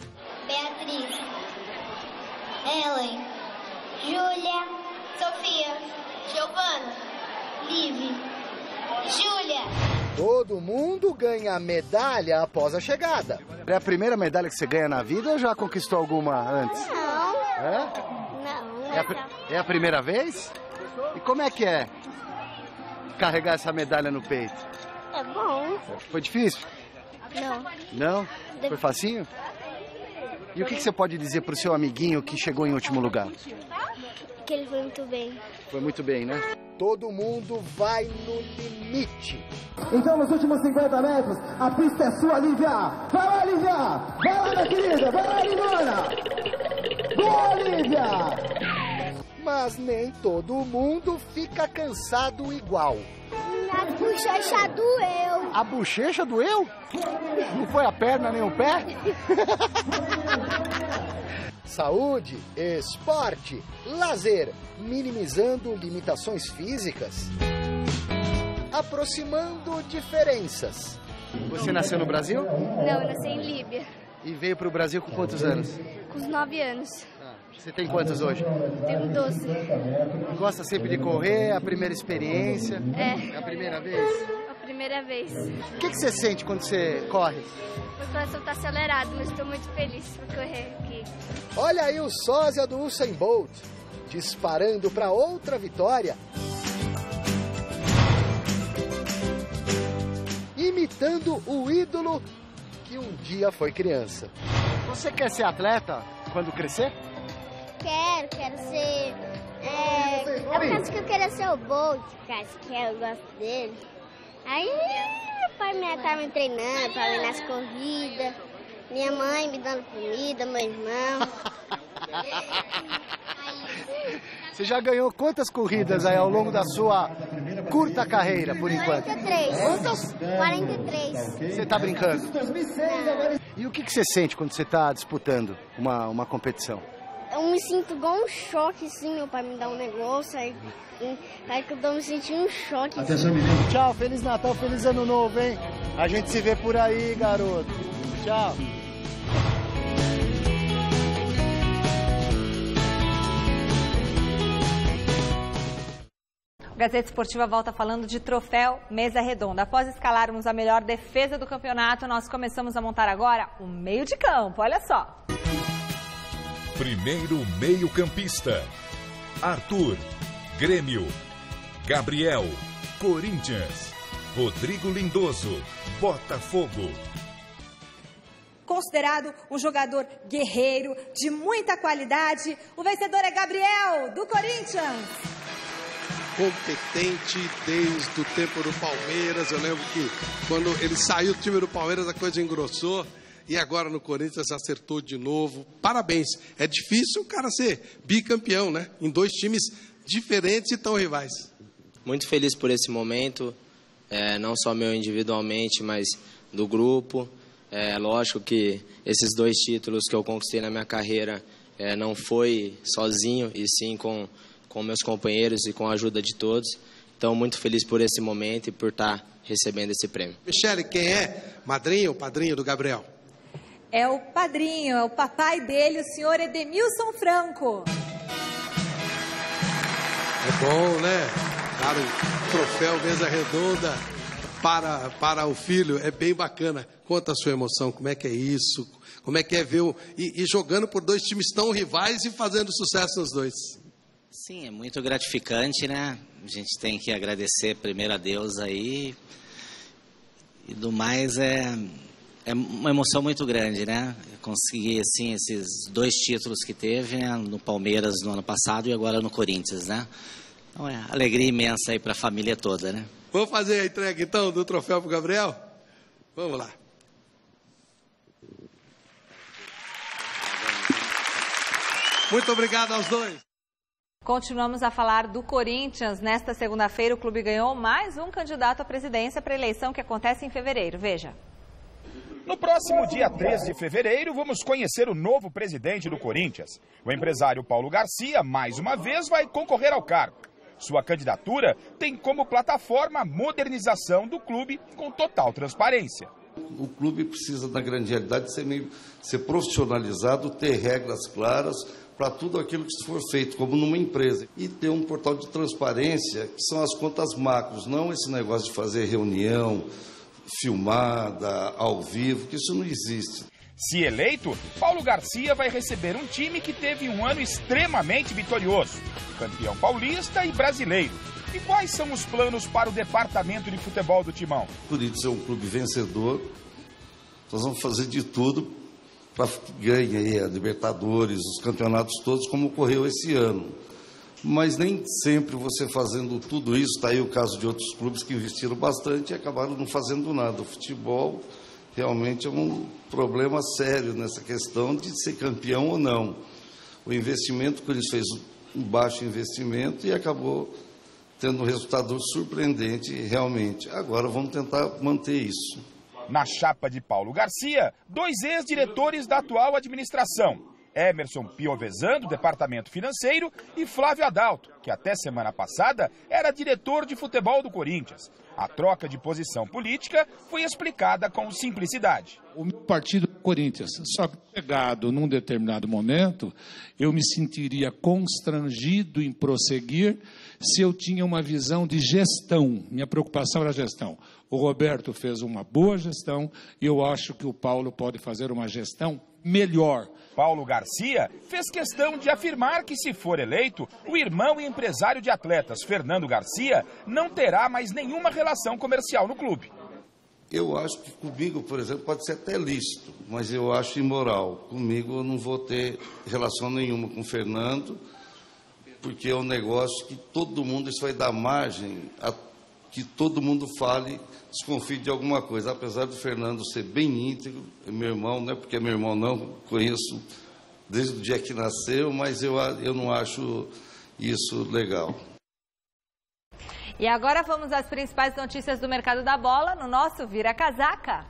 Beatriz, Ellen, Júlia, Sofia, Giovana, Liv, Júlia. Todo mundo ganha medalha após a chegada. É a primeira medalha que você ganha na vida ou já conquistou alguma antes? Não. É? Não. É a primeira vez? E como é que é carregar essa medalha no peito? É bom. Foi difícil? Não. Não? Foi facinho? E o que você pode dizer para o seu amiguinho que chegou em último lugar? que ele foi muito bem. Foi muito bem, né? Todo mundo vai no limite. Então, nos últimos 50 metros, a pista é sua, Lívia. Vai lá, Lívia. Vai lá, minha querida. Vai lá, lindona. Boa, Lívia. Mas nem todo mundo fica cansado igual. A bochecha doeu. A bochecha doeu? Não foi a perna nem o pé? Saúde, esporte, lazer, minimizando limitações físicas, aproximando diferenças. Você nasceu no Brasil? Não, eu nasci em Líbia. E veio para o Brasil com quantos anos? Com os 9 anos. Você tem quantos hoje? Tenho 12. Gosta sempre de correr, a primeira experiência? É. É a primeira vez? A primeira vez. O que você sente quando você corre? Meu coração está acelerado, mas estou muito feliz por correr aqui. Olha aí o sósia do Usain Bolt, disparando para outra vitória. Imitando o ídolo que um dia foi criança. Você quer ser atleta quando crescer? Quero ser... eu penso que eu quero ser o Bolt, cara, que eu gosto dele. Aí, meu pai tá me treinando pra ir nas corridas. Minha mãe me dando comida, meu irmão. Você já ganhou quantas corridas aí ao longo da sua curta carreira, por enquanto? 43. Quantas? 43. Você tá brincando? E o que você sente quando você tá disputando uma competição? Eu me sinto igual um choque, assim, meu pai me dá um negócio, aí que eu tô me sentindo um choque. Atenção, menino. Tchau, Feliz Natal, Feliz Ano Novo, hein? A gente se vê por aí, garoto. Tchau. O Gazeta Esportiva volta falando de troféu Mesa Redonda. Após escalarmos a melhor defesa do campeonato, nós começamos a montar agora o meio de campo. Olha só. Primeiro meio-campista: Arthur, Grêmio; Gabriel, Corinthians; Rodrigo Lindoso, Botafogo. Considerado um jogador guerreiro, de muita qualidade, o vencedor é Gabriel, do Corinthians. Competente desde o tempo do Palmeiras. Eu lembro que quando ele saiu do time do Palmeiras a coisa engrossou. E agora no Corinthians acertou de novo. Parabéns. É difícil o cara ser bicampeão, né? Em dois times diferentes e tão rivais. Muito feliz por esse momento, não só meu individualmente, mas do grupo. É lógico que esses 2 títulos que eu conquistei na minha carreira não foi sozinho, e sim com meus companheiros e com a ajuda de todos. Então, muito feliz por esse momento e por estar recebendo esse prêmio. Michele, quem é madrinho ou padrinho do Gabriel? É o padrinho, é o papai dele, o senhor Edemilson Franco. É bom, né? Dar um troféu Mesa Redonda para o filho, é bem bacana. Conta a sua emoção, como é que é isso? Como é que é ver e jogando por 2 times tão rivais e fazendo sucesso nos 2? Sim, é muito gratificante, né? A gente tem que agradecer primeiro a Deus aí. E do mais é uma emoção muito grande, né? Conseguir, assim, esses 2 títulos que teve, né? No Palmeiras no ano passado e agora no Corinthians, né? Então é alegria imensa aí para a família toda, né? Vamos fazer a entrega, então, do troféu para o Gabriel? Vamos lá. Muito obrigado aos 2. Continuamos a falar do Corinthians. Nesta segunda-feira, o clube ganhou mais um candidato à presidência para a eleição que acontece em fevereiro. Veja. No próximo dia 3 de fevereiro, vamos conhecer o novo presidente do Corinthians. O empresário Paulo Garcia, mais uma vez, vai concorrer ao cargo. Sua candidatura tem como plataforma a modernização do clube com total transparência. O clube precisa, na grande realidade, ser profissionalizado, ter regras claras para tudo aquilo que for feito, como numa empresa. E ter um portal de transparência, que são as contas macros, não esse negócio de fazer reunião filmada, ao vivo, que isso não existe. Se eleito, Paulo Garcia vai receber um time que teve um ano extremamente vitorioso, campeão paulista e brasileiro. E quais são os planos para o departamento de futebol do Timão? O Corinthians é um clube vencedor, nós vamos fazer de tudo para que ganhe aí a Libertadores, os campeonatos todos, como ocorreu esse ano. mas nem sempre você fazendo tudo isso, está aí o caso de outros clubes que investiram bastante e acabaram não fazendo nada. O futebol realmente é um problema sério nessa questão de ser campeão ou não. O investimento, que eles fez um baixo investimento e acabou tendo um resultado surpreendente realmente. Agora vamos tentar manter isso. Na chapa de Paulo Garcia, 2 ex-diretores da atual administração. Emerson Piovesan, do Departamento Financeiro, e Flávio Adalto, que até semana passada era diretor de futebol do Corinthians. A troca de posição política foi explicada com simplicidade. O partido Corinthians, só que pegado num determinado momento, eu me sentiria constrangido em prosseguir se eu tinha uma visão de gestão. Minha preocupação era a gestão. O Roberto fez uma boa gestão e eu acho que o Paulo pode fazer uma gestão melhor. Paulo Garcia fez questão de afirmar que, se for eleito, o irmão e empresário de atletas, Fernando Garcia, não terá mais nenhuma relação comercial no clube. Eu acho que comigo, por exemplo, pode ser até lícito, mas eu acho imoral. Comigo eu não vou ter relação nenhuma com o Fernando, porque é um negócio que todo mundo, isso vai dar margem a que todo mundo fale, desconfie de alguma coisa. Apesar do Fernando ser bem íntegro, é meu irmão, não é porque é meu irmão não, conheço desde o dia que nasceu, mas eu não acho isso legal. E agora vamos às principais notícias do mercado da bola no nosso Vira Casaca.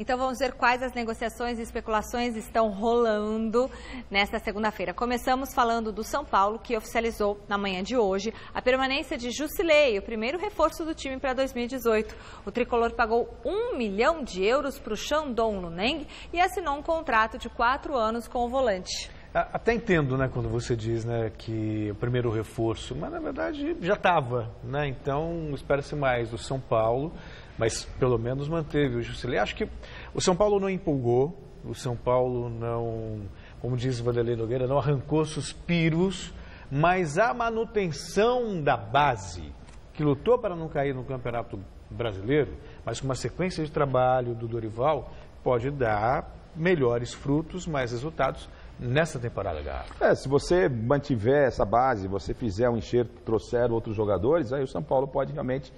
Então vamos ver quais as negociações e especulações estão rolando nesta segunda-feira. Começamos falando do São Paulo, que oficializou na manhã de hoje a permanência de Jusilei, o primeiro reforço do time para 2018. O tricolor pagou 1 milhão de euros para o Shandong Luneng e assinou um contrato de 4 anos com o volante. Até entendo, né, quando você diz, né, que o primeiro reforço, mas na verdade já estava, né, então espera-se mais do São Paulo, mas pelo menos manteve o Jusilei. Acho que o São Paulo não empolgou, o São Paulo não, como diz Vanderlei Nogueira, não arrancou suspiros, mas a manutenção da base, que lutou para não cair no Campeonato Brasileiro, mas com uma sequência de trabalho do Dorival, pode dar melhores frutos, mais resultados nessa temporada, Garrafa. Se você mantiver essa base, você fizer um enxerto, trouxer outros jogadores, aí o São Paulo pode realmente,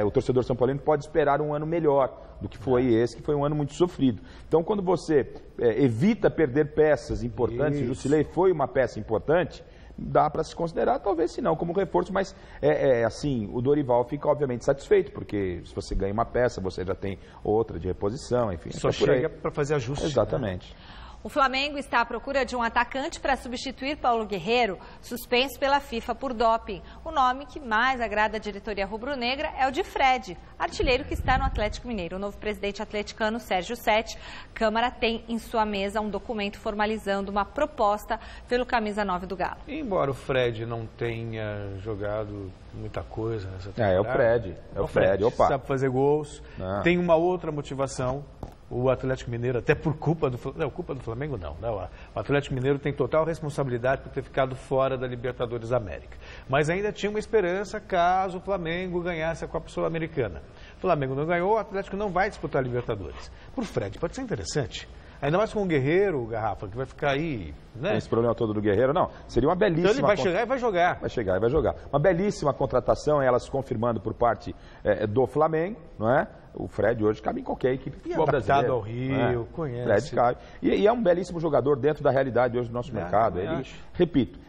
o torcedor são paulino pode esperar um ano melhor do que foi esse, que foi um ano muito sofrido. Então, quando você evita perder peças importantes, o Jusilei foi uma peça importante, dá para se considerar, talvez se não, como reforço, mas assim, o Dorival fica obviamente satisfeito, porque se você ganha uma peça, você já tem outra de reposição, enfim. Só chega para fazer ajuste. Exatamente. Né? O Flamengo está à procura de um atacante para substituir Paulo Guerreiro, suspenso pela FIFA por doping. O nome que mais agrada a diretoria rubro-negra é o de Fred, artilheiro que está no Atlético Mineiro. O novo presidente atleticano, Sérgio Sete, Câmara tem em sua mesa um documento formalizando uma proposta pelo camisa 9 do Galo. Embora o Fred não tenha jogado muita coisa nessa temporada. É o Fred. Opa. Sabe fazer gols, tem uma outra motivação. O Atlético Mineiro, até por culpa do Flamengo, não, culpa do Flamengo não, o Atlético Mineiro tem total responsabilidade por ter ficado fora da Libertadores América. Mas ainda tinha uma esperança caso o Flamengo ganhasse a Copa Sul-Americana. O Flamengo não ganhou, o Atlético não vai disputar a Libertadores. Por Fred, pode ser interessante. Ainda mais com o Guerreiro, Garrafa, que vai ficar aí, né? Esse problema todo do Guerreiro, não. Seria uma belíssima... Então ele vai chegar e vai jogar. Vai chegar e vai jogar. Uma belíssima contratação, ela se confirmando por parte do Flamengo, não é? O Fred hoje cabe em qualquer equipe de futebol brasileiro. Ao Rio, conhece. Fred cabe. E é um belíssimo jogador dentro da realidade hoje do nosso mercado. Ele, repito,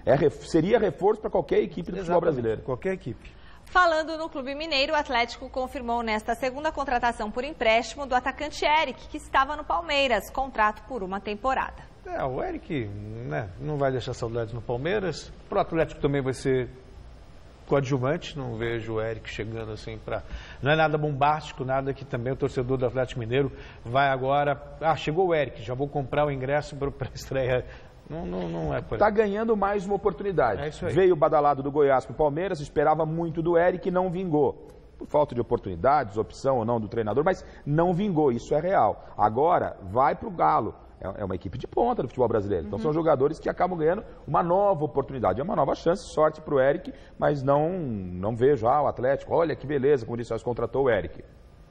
seria reforço para qualquer equipe do futebol brasileiro. Qualquer equipe. Falando no Clube Mineiro, o Atlético confirmou nesta segunda contratação por empréstimo do atacante Eric, que estava no Palmeiras, contrato por uma temporada. O Eric, né, não vai deixar saudades no Palmeiras. Para o Atlético também vai ser coadjuvante, não vejo o Eric chegando assim para... Não é nada bombástico, nada que também o torcedor do Atlético Mineiro vai agora... chegou o Eric, já vou comprar o ingresso para a estreia... Não é por aí. Está ganhando mais uma oportunidade. É isso aí. Veio o badalado do Goiás para o Palmeiras, esperava muito do Eric e não vingou. Por falta de oportunidades, opção ou não do treinador, mas não vingou, isso é real. Agora vai para o Galo. é uma equipe de ponta do futebol brasileiro. Então são jogadores que acabam ganhando uma nova oportunidade, é uma nova chance, sorte para o Eric, mas não vejo, o Atlético, olha que beleza, como disse, contratou o Eric.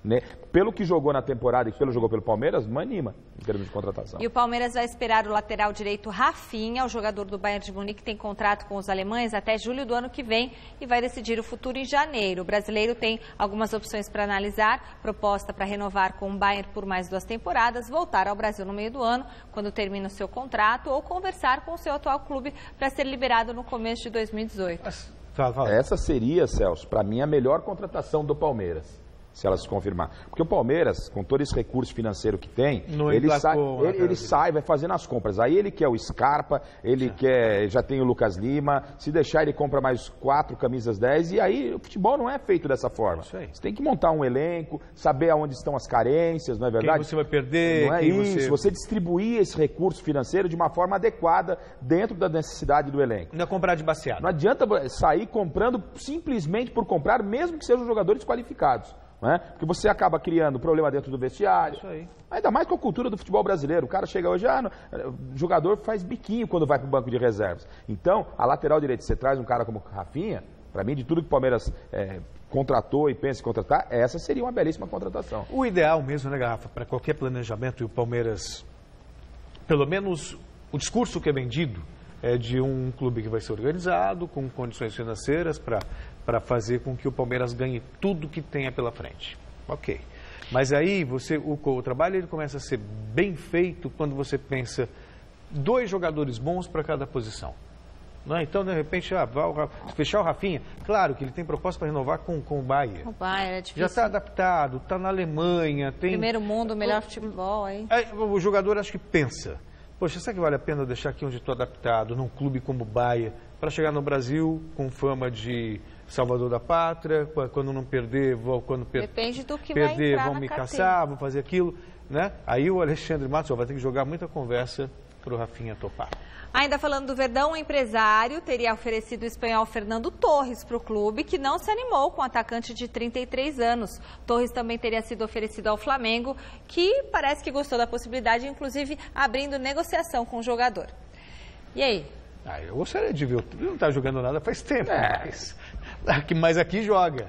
Né? Pelo que jogou na temporada e pelo jogou pelo Palmeiras, não anima em termos de contratação. E o Palmeiras vai esperar o lateral direito Rafinha, o jogador do Bayern de Munique, tem contrato com os alemães até julho do ano que vem e vai decidir o futuro em janeiro. O brasileiro tem algumas opções para analisar, proposta para renovar com o Bayern por mais 2 temporadas, voltar ao Brasil no meio do ano, quando termina o seu contrato, ou conversar com o seu atual clube para ser liberado no começo de 2018. Essa seria, Celso, para mim, a melhor contratação do Palmeiras. Se ela se confirmar. Porque o Palmeiras, com todo esse recurso financeiro que tem, ele sai, vai fazendo as compras. Aí ele quer o Scarpa, já tem o Lucas Lima, se deixar ele compra mais 4 camisas 10, e aí o futebol não é feito dessa forma. Você tem que montar um elenco, saber aonde estão as carências, não é verdade? Quem você vai perder. Não é isso, você distribuir esse recurso financeiro de uma forma adequada dentro da necessidade do elenco. Não é comprar de baseado. Não adianta sair comprando simplesmente por comprar, mesmo que sejam jogadores qualificados. Né? Porque você acaba criando problema dentro do vestiário. Isso aí. Ainda mais com a cultura do futebol brasileiro. O cara chega hoje, o jogador faz biquinho quando vai para o banco de reservas. Então, a lateral direita, você traz um cara como Rafinha, para mim, de tudo que o Palmeiras contratou e pensa em contratar, essa seria uma belíssima contratação. O ideal mesmo, né, Garrafa, para qualquer planejamento, e o Palmeiras, pelo menos o discurso que é vendido, é de um clube que vai ser organizado, com condições financeiras para fazer com que o Palmeiras ganhe tudo que tenha pela frente. Ok. Mas aí o trabalho ele começa a ser bem feito quando você pensa 2 jogadores bons para cada posição. Não é? Então, de repente, fechar o Rafinha, claro que ele tem proposta para renovar com o Bayern. O Bayern é difícil. Já está adaptado, está na Alemanha. Primeiro mundo, melhor futebol. Aí. O jogador acho que pensa, poxa, será que vale a pena deixar aqui onde estou adaptado, num clube como o Bayern, para chegar no Brasil com fama de salvador da pátria, quando não perder, depende do que perder, vai vão me caçar, vão fazer aquilo, né? Aí o Alexandre Matos vai ter que jogar muita conversa para o Rafinha topar. Ainda falando do Verdão, o empresário teria oferecido o espanhol Fernando Torres para o clube, que não se animou com o atacante de 33 anos. Torres também teria sido oferecido ao Flamengo, que parece que gostou da possibilidade, inclusive abrindo negociação com o jogador. E aí? Eu gostaria de ver, ele não está jogando nada faz tempo, mas aqui joga.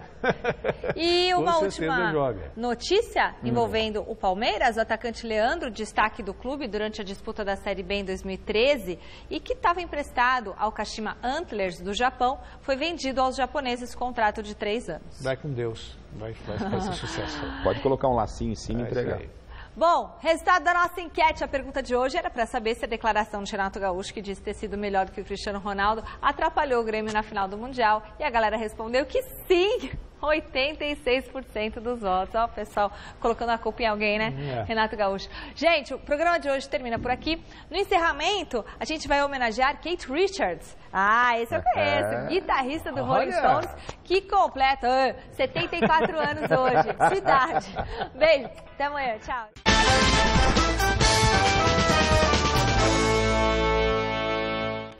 E uma última notícia envolvendo o Palmeiras, o atacante Leandro, destaque do clube durante a disputa da Série B em 2013 e que estava emprestado ao Kashima Antlers do Japão, foi vendido aos japoneses com contrato de 3 anos. Vai com Deus, vai ser sucesso. Pode colocar um lacinho em cima e entregar. Bom, resultado da nossa enquete. A pergunta de hoje era para saber se a declaração de Renato Gaúcho, que disse ter sido melhor do que o Cristiano Ronaldo, atrapalhou o Grêmio na final do Mundial. E a galera respondeu que sim, 86% dos votos. Ó, o pessoal colocando a culpa em alguém, né? Renato Gaúcho. Gente, o programa de hoje termina por aqui. No encerramento, a gente vai homenagear Keith Richards. Esse eu conheço, guitarrista do Rolling Stones, que completa 74 anos hoje. Cidade. Beijo, até amanhã, tchau.